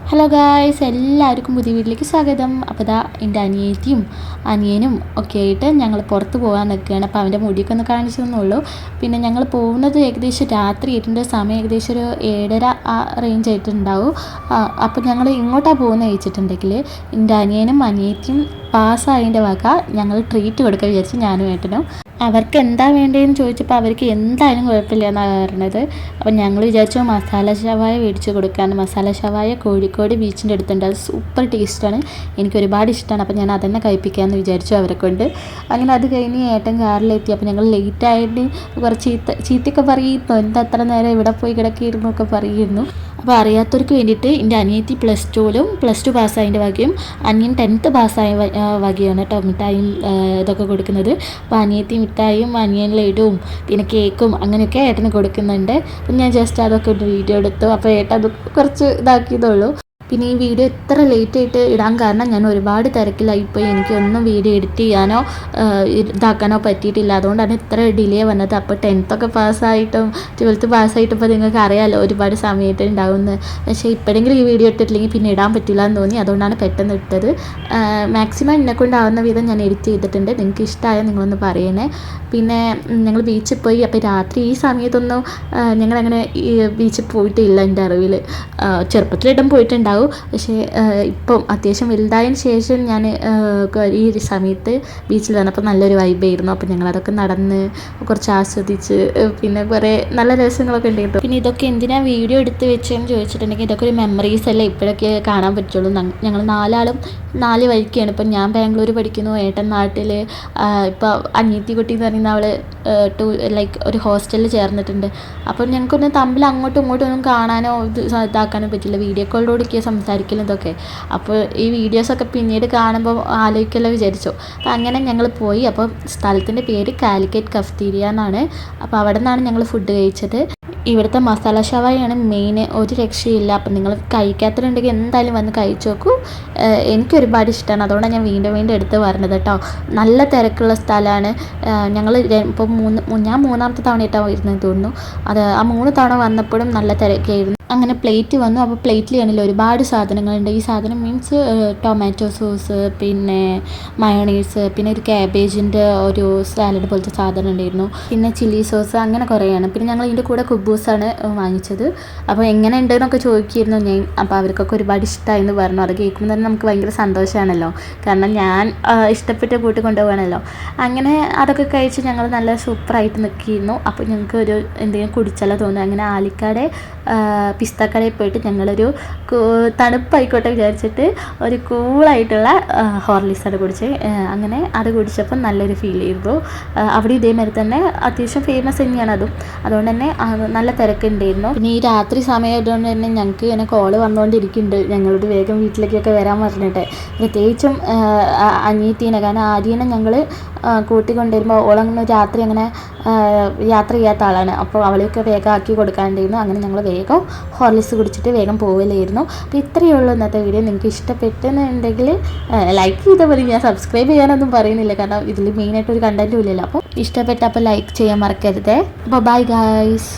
Hello guys, എല്ലാവർക്കും പുതിയ വീട്ടിലേക്ക് സ്വാഗതം. അപ്പോൾ ദാ എൻ്റെ അനിയത്തിയും അനിയനും ഒക്കെ ആയിട്ട് ഞങ്ങൾ പുറത്ത് പോകാൻ നിൽക്കുകയാണ്. അപ്പോൾ അവൻ്റെ മുടിയൊക്കെ ഒന്ന് കാണിച്ചു തന്നുള്ളൂ. പിന്നെ ഞങ്ങൾ പോകുന്നത് ഏകദേശം രാത്രി ആയിട്ടുണ്ട്. സമയം ഏകദേശം ഒരു 7:30 ആ റേഞ്ച് ആയിട്ടുണ്ടാവും. അപ്പോൾ ഞങ്ങൾ ഇങ്ങോട്ടാണ് പോകുന്നത് വെച്ചിട്ടുണ്ടെങ്കിൽ എൻ്റെ അനിയനും അനിയത്തിയും പാസ്സായതിൻ്റെ വക ഞങ്ങൾ ട്രീറ്റ് കൊടുക്കാൻ വിചാരിച്ചു. ഞാനും ഏട്ടനും അവർക്ക് എന്താ വേണ്ടതെന്ന് ചോദിച്ചപ്പോൾ അവർക്ക് എന്തായാലും കുഴപ്പമില്ല എന്നാണ് പറഞ്ഞത്. അപ്പം ഞങ്ങൾ വിചാരിച്ചു മസാല ഷവായ മേടിച്ച് കൊടുക്കാമെന്ന്. മസാല ഷവായ കോഴിക്കോട് ബീച്ചിൻ്റെ അടുത്തുണ്ട്. അത് സൂപ്പർ ടേസ്റ്റാണ്, എനിക്ക് ഒരുപാട് ഇഷ്ടമാണ്. അപ്പം ഞാൻ അതന്നെ കഴിപ്പിക്കാമെന്ന് വിചാരിച്ചു അവരെ കൊണ്ട്. അങ്ങനെ അത് കഴിഞ്ഞ് ഏട്ടൻ കാറിലെത്തി. അപ്പോൾ ഞങ്ങൾ ലേറ്റായിട്ട് കുറച്ച് ചീത്തയൊക്കെ പറയുന്നു, എന്താ അത്ര നേരം ഇവിടെ പോയി കിടക്കിയിരുന്നു ഒക്കെ പറയുന്നു. അപ്പോൾ അറിയാത്തവർക്ക് വേണ്ടിയിട്ട് എൻ്റെ അനിയത്തി +2 പാസ്സായതിൻ്റെ വകയും അനിയൻ 10th പാസ്സായ വകയാണ് കേട്ടോ മിഠായും ഇതൊക്കെ കൊടുക്കുന്നത്. അപ്പോൾ അനിയത്തി മിഠായും അനിയൻ ലഡുവും പിന്നെ കേക്കും അങ്ങനെയൊക്കെ ഏട്ടന് കൊടുക്കുന്നുണ്ട്. അപ്പം ഞാൻ ജസ്റ്റ് അതൊക്കെ ഒരു വീഡിയോ എടുത്തു. അപ്പോൾ ഏട്ടൻ അത് കുറച്ച് ഇതാക്കിയതുള്ളൂ. പിന്നെ ഈ വീഡിയോ എത്ര ലേറ്റ് ആയിട്ട് ഇടാൻ കാരണം ഞാൻ ഒരുപാട് തിരക്കിലായിപ്പോയി. എനിക്കൊന്നും വീഡിയോ എഡിറ്റ് ചെയ്യാനോ ഇതാക്കാനോ പറ്റിയിട്ടില്ല. അതുകൊണ്ടാണ് ഇത്ര ഡിലേ വന്നത്. അപ്പോൾ 10th ഒക്കെ പാസ്സായിട്ടും 12th പാസ്സായിട്ടും ഇപ്പോൾ നിങ്ങൾക്ക് അറിയാമല്ലോ ഒരുപാട് സമയത്ത് ഉണ്ടാവുമെന്ന്. പക്ഷേ ഇപ്പോഴെങ്കിലും ഈ വീഡിയോ ഇട്ടിട്ടില്ലെങ്കിൽ പിന്നെ ഇടാൻ പറ്റില്ല എന്ന് തോന്നി. അതുകൊണ്ടാണ് പെട്ടെന്ന് ഇട്ടത്. മാക്സിമം എന്നെക്കൊണ്ടാവുന്ന വിധം ഞാൻ എഡിറ്റ് ചെയ്തിട്ടുണ്ട്. നിങ്ങൾക്ക് ഇഷ്ടമായാൽ നിങ്ങളൊന്ന് പറയണേ. പിന്നെ ഞങ്ങൾ ബീച്ചിൽ പോയി. അപ്പോൾ രാത്രി ഈ സമയത്തൊന്നും ഞങ്ങളങ്ങനെ ബീച്ചിൽ പോയിട്ടില്ല എൻ്റെ അറിവിൽ. ചെറുപ്പത്തിലിട്ടും പോയിട്ടുണ്ടാവും. പക്ഷേ ഇപ്പം അത്യാവശ്യം വലുതായതിന് ശേഷം ഞാൻ ഈ ഒരു സമയത്ത് ബീച്ചിൽ വന്നപ്പോൾ നല്ലൊരു വൈബായിരുന്നു. അപ്പോൾ ഞങ്ങളതൊക്കെ നടന്ന് കുറച്ച് ആസ്വദിച്ച് പിന്നെ കുറേ നല്ല രസങ്ങളൊക്കെ ഉണ്ടായിരുന്നു. പിന്നെ ഇതൊക്കെ എന്തിനാണ് വീഡിയോ എടുത്ത് വെച്ചതെന്ന് ചോദിച്ചിട്ടുണ്ടെങ്കിൽ ഇതൊക്കെ ഒരു മെമ്മറീസ് അല്ലേ ഇപ്പോഴൊക്കെ കാണാൻ പറ്റുള്ളൂ. ഞങ്ങൾ 4 ആളും 4 വഴിക്കാണ്. ഇപ്പം ഞാൻ ബാംഗ്ലൂർ പഠിക്കുന്നു, ഏട്ടൻ നാട്ടിൽ. ഇപ്പോൾ അനിയത്തി കുട്ടി എന്ന് പറയുന്ന അവൾ ഒരു ഹോസ്റ്റലിൽ ചേർന്നിട്ടുണ്ട്. അപ്പം ഞങ്ങൾക്കൊന്നും തമ്മിൽ അങ്ങോട്ടും ഇങ്ങോട്ടും ഒന്നും കാണാനോ ഇതാക്കാനോ പറ്റില്ല. വീഡിയോ കോളിലൂടെയൊക്കെ സംസാരിക്കലും ഇതൊക്കെ. അപ്പോൾ ഈ വീഡിയോസൊക്കെ പിന്നീട് കാണുമ്പോൾ ആലോചിക്കല്ലോ വിചാരിച്ചു. അപ്പം അങ്ങനെ ഞങ്ങൾ പോയി. അപ്പോൾ സ്ഥലത്തിൻ്റെ പേര് കാലിക്കറ്റ് കഫ്തീരിയ എന്നാണ്. അപ്പോൾ അവിടെ നിന്നാണ് ഞങ്ങൾ ഫുഡ് കഴിച്ചത്. ഇവിടുത്തെ മസാല ഷവായാണ് മെയിൻ, ഒരു രക്ഷയില്ല. അപ്പം നിങ്ങൾ കഴിക്കാത്തതുണ്ടെങ്കിൽ എന്തായാലും വന്ന് കഴിച്ചു നോക്കൂ. എനിക്കൊരുപാട് ഇഷ്ടമാണ്, അതുകൊണ്ടാണ് ഞാൻ വീണ്ടും എടുത്ത് പറഞ്ഞത് കേട്ടോ. നല്ല തിരക്കുള്ള സ്ഥലമാണ്. ഞങ്ങൾ ഇപ്പോൾ ഞാൻ 3ാമത്തെ തവണയായിട്ടാണ് വരുന്നത് തോന്നുന്നു. അത് ആ 3 തവണ വന്നപ്പോഴും നല്ല തിരക്കായിരുന്നു. അങ്ങനെ പ്ലേറ്റ് വന്നു. അപ്പോൾ പ്ലേറ്റിൽ ആണെങ്കിൽ ഒരുപാട് സാധനങ്ങളുണ്ട്. ഈ സാധനം മീൻസ് ടൊമാറ്റോ സോസ്, പിന്നെ മയോണൈസ്, പിന്നെ ഒരു ക്യാബേജിൻ്റെ ഒരു സാലഡ് പോലത്തെ സാധനം ഉണ്ടായിരുന്നു, പിന്നെ ചില്ലി സോസ്, അങ്ങനെ കുറേയാണ്. പിന്നെ ഞങ്ങൾ ഇതിൻ്റെ കൂടെ കുബൂസാണ് വാങ്ങിച്ചത്. അപ്പോൾ എങ്ങനെ ഉണ്ടെന്നൊക്കെ ചോദിച്ചിരുന്നു ഞാൻ. അപ്പോൾ അവർക്കൊക്കെ ഒരുപാട് ഇഷ്ടമായെന്ന് പറഞ്ഞു. അത് കേൾക്കുമ്പോൾ തന്നെ നമുക്ക് ഭയങ്കര സന്തോഷമാണല്ലോ, കാരണം ഞാൻ ഇഷ്ടപ്പെട്ട് കൂട്ടി കൊണ്ടുപോകണമല്ലോ. അങ്ങനെ അതൊക്കെ കഴിച്ച് ഞങ്ങൾ നല്ല സൂപ്പറായിട്ട് നിൽക്കിയിരുന്നു. അപ്പോൾ ഞങ്ങൾക്ക് ഒരു എന്തെങ്കിലും കുടിച്ചാലോ തോന്നുന്നു. അങ്ങനെ ആലിക്കാട് പിസ്തക്കടയിൽ പോയിട്ട് ഞങ്ങളൊരു തണുപ്പായിക്കോട്ടെ വിചാരിച്ചിട്ട് ഒരു കൂളായിട്ടുള്ള ഹോർലിക്സാണ് കുടിച്ച്. അങ്ങനെ അത് കുടിച്ചപ്പോൾ നല്ലൊരു ഫീൽ ചെയ്തു. അവിടെ ഇതേമാതിരി തന്നെ അത്യാവശ്യം ഫേമസ് തന്നെയാണ് അതും. അതുകൊണ്ട് തന്നെ നല്ല തിരക്കുണ്ടായിരുന്നു. പിന്നെ ഈ രാത്രി സമയം ആയതുകൊണ്ട് തന്നെ ഞങ്ങൾക്ക് ഇങ്ങനെ കോള് വന്നുകൊണ്ടിരിക്കുന്നുണ്ട് ഞങ്ങളോട് വേഗം വീട്ടിലേക്കൊക്കെ വരാൻ പറഞ്ഞിട്ട്. പ്രത്യേകിച്ചും അനിയത്തീനെ, കാരണം ആര്യനെ ഞങ്ങൾ കൂട്ടിക്കൊണ്ടുവരുമ്പോൾ ഓളങ്ങനെ രാത്രി അങ്ങനെ യാത്ര ചെയ്യാത്ത ആളാണ്. അപ്പോൾ അവളെയൊക്കെ വേഗം ആക്കി കൊടുക്കാണ്ടായിരുന്നു. അങ്ങനെ ഞങ്ങൾ വേഗം ഹോർലിക്സ് കുടിച്ചിട്ട് വേഗം പോവലായിരുന്നു. അപ്പോൾ ഇത്രയേ ഉള്ളൂ ഇന്നത്തെ വീഡിയോ. നിങ്ങൾക്ക് ഇഷ്ടപ്പെട്ടെന്നുണ്ടെങ്കിൽ ലൈക്ക് ചെയ്താൽ മതി. ഞാൻ സബ്സ്ക്രൈബ് ചെയ്യാനൊന്നും പറയുന്നില്ല, കാരണം ഇതിൽ മെയിനായിട്ടൊരു കണ്ടൻറ്റും ഇല്ലല്ലോ. അപ്പോൾ ഇഷ്ടപ്പെട്ടപ്പോൾ ലൈക്ക് ചെയ്യാൻ മറക്കരുത്. അപ്പോൾ ബൈ ഗായ്സ്.